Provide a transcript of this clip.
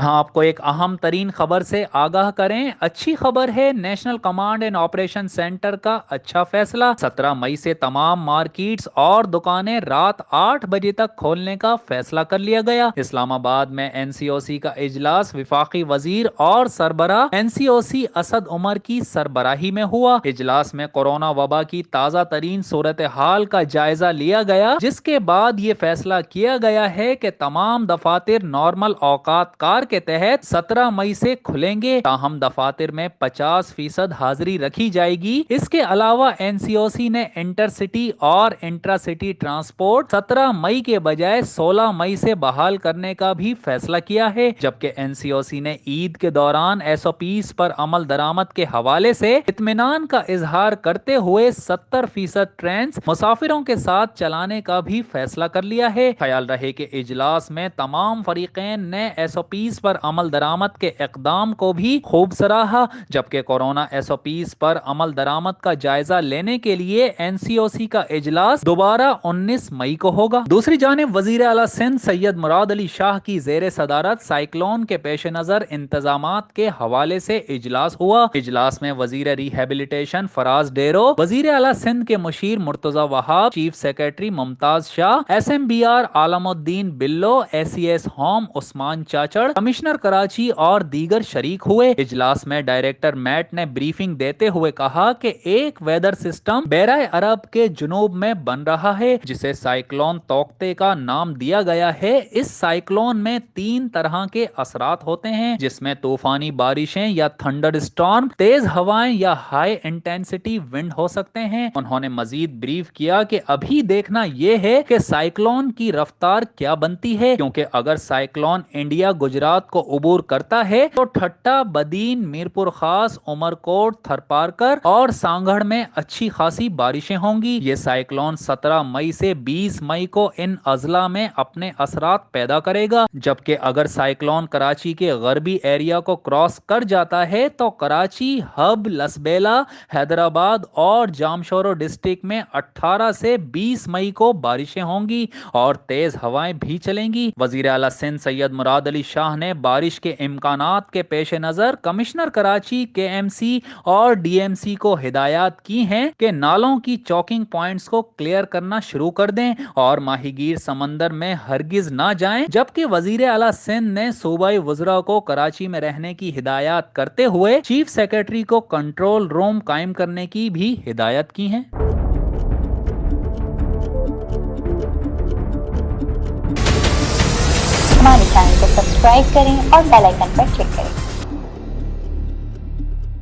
یہاں آپ کو ایک اہم ترین خبر سے آگاہ کریں۔ اچھی خبر ہے، national command and operation centre کا اچھا فیصلہ۔ 17 مئی سے تمام مارکیٹس اور دکانیں رات 8 بجے تک کھولنے کا فیصلہ کر لیا گیا۔ اسلام آباد میں این سی او سی کا اجلاس وفاقی وزیر اور سربراہ این سی او سی اسد عمر کی سربراہی میں ہوا۔ اجلاس میں کورونا وبا کی تازہ ترین صورتحال کا جائزہ لیا گیا، جس کے بعد یہ فیصلہ کیا گیا ہے کہ تمام دفاتر نارمل اوقات کار کے تحت 17 مئی سے کھلیں گے، تاہم دفاتر میں 50% حاضری رکھی جائے گی۔ اس کے علاوہ این سی او سی نے انٹر سٹی اور انٹرا سٹی ٹرانسپورٹ 17 مئی کے بجائے 16 مئی سے بحال کرنے کا بھی فیصلہ کیا ہے، جبکہ این سی او سی نے عید کے دوران ایس او پیز پر عمل درآمد کے حوالے سے اطمینان کا اظہار کرتے ہوئے 70% ٹرینز مسافروں کے ساتھ چلانے کا بھی فیصلہ کر لیا ہے۔ خیال رہے کہ اجلاس میں تمام فریقین نے ایس او پیز پر عمل درآمد کے اقدام کو بھی خوب سراہا، جبکہ کورونا ایس او پیز پر عمل درآمد کا جائزہ لینے کے لیے این سی او سی کا اجلاس دوبارہ 19 مئی کو ہوگا۔ دوسری جانب وزیر اعلیٰ سندھ سید مراد علی شاہ کی زیر صدارت سائیکلون کے پیش نظر انتظامات کے حوالے سے اجلاس ہوا۔ اجلاس میں وزیر ریہیبلیٹیشن فراز ڈیرو، وزیر اعلیٰ سندھ کے مشیر Murtaza Wahab, chief secretary Mumtaz Shah, S M B R Alam Uddin Bullo, A C S home Usman Chachar, commissioner Karachi اور دیگر شریک ہوئے۔ اجلاس میں ڈائریکٹر میٹ نے بریفنگ دیتے ہوئے کہا کہ ایک ویدر سسٹم بیرائے عرب کے جنوب میں بن رہا ہے، جسے سائیکلون توقتے کا نام دیا گیا ہے۔ اس سائیکلون میں 3 طرح کے اثرات ہوتے ہیں، جس میں طوفانی بارشیں یا تھنڈر اسٹارم، تیز ہوائیں یا ہائی انٹینسٹی ونڈ ہو سکتے ہیں۔ انہوں نے مزید بریف کیا کہ ابھی دیکھنا یہ ہے کہ سائیکلون کی رفتار کیا بنتی ہے، کیونکہ اگر سائیکلون انڈیا گجرات کو عبور کرتا ہے تو ٹھٹا، بدین، میرپور خاص، عمرکوٹ، تھرپارکر اور سانگھڑ میں اچھی خاصی بارشیں ہوں گی۔ یہ سائیکلون 17 مئی سے 20 مئی کو ان اضلاع میں اپنے اثرات پیدا کرے گا، جبکہ اگر سائیکلون کراچی کے غربی ایریا کو کراس کر جاتا ہے تو کراچی، ہب، لسبیلا، حیدرآباد اور جامشورو ڈسٹرکٹ میں 18 سے 20 مئی کو بارشیں ہوں گی اور تیز ہوائیں بھی چلیں گی۔ وزیر اعلیٰ سندھ سید مراد علی شاہ نے بارش کے امکانات کے پیش نظر کمشنر کراچی، کے ایم سی اور ڈی ایم سی کو ہدایات کی ہیں کہ نالوں کی چوکنگ پوائنٹس کو کلیئر کرنا شروع کر دیں اور ماہی گیر سمندر میں ہرگز نہ جائیں، جبکہ وزیر اعلیٰ سندھ نے صوبائی وزراء کو کراچی میں رہنے کی ہدایات کرتے ہوئے چیف سیکرٹری کو کنٹرول روم قائم کرنے کی بھی ہدایت کی ہیں۔ ہمارے چینل کو سبسکرائب کریں اور بیل آئیکن پر کلک کریں۔